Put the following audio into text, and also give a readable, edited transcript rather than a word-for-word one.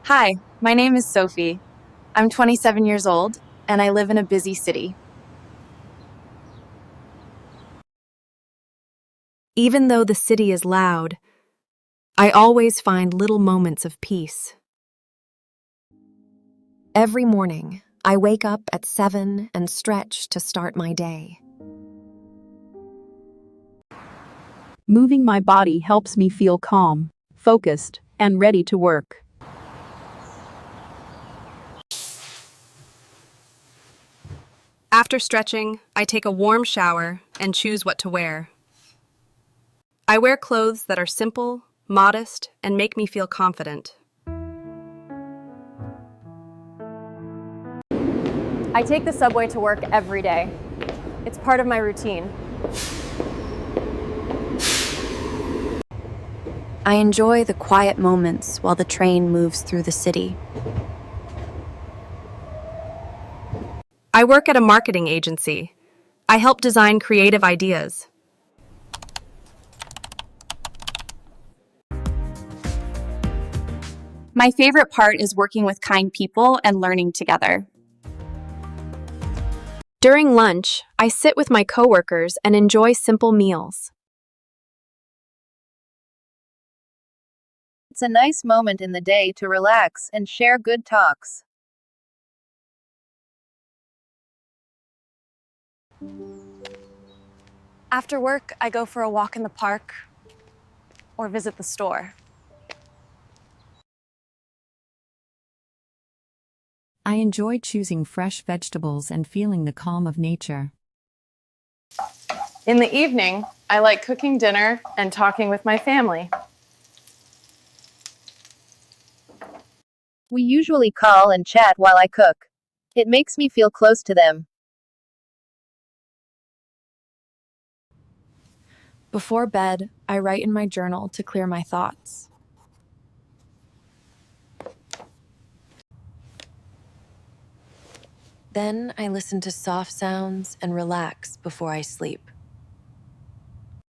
Hi, my name is Sophie. I'm 27 years old, and I live in a busy city. Even though the city is loud, I always find little moments of peace. Every morning, I wake up at 7 and stretch to start my day. Moving my body helps me feel calm, focused, and ready to work. After stretching, I take a warm shower and choose what to wear. I wear clothes that are simple, modest, and make me feel confident. I take the subway to work every day. It's part of my routine. I enjoy the quiet moments while the train moves through the city. I work at a marketing agency. I help design creative ideas. My favorite part is working with kind people and learning together. During lunch, I sit with my coworkers and enjoy simple meals. It's a nice moment in the day to relax and share good talks. After work, I go for a walk in the park or visit the store. I enjoy choosing fresh vegetables and feeling the calm of nature. In the evening, I like cooking dinner and talking with my family. We usually call and chat while I cook. It makes me feel close to them. Before bed, I write in my journal to clear my thoughts. Then I listen to soft sounds and relax before I sleep.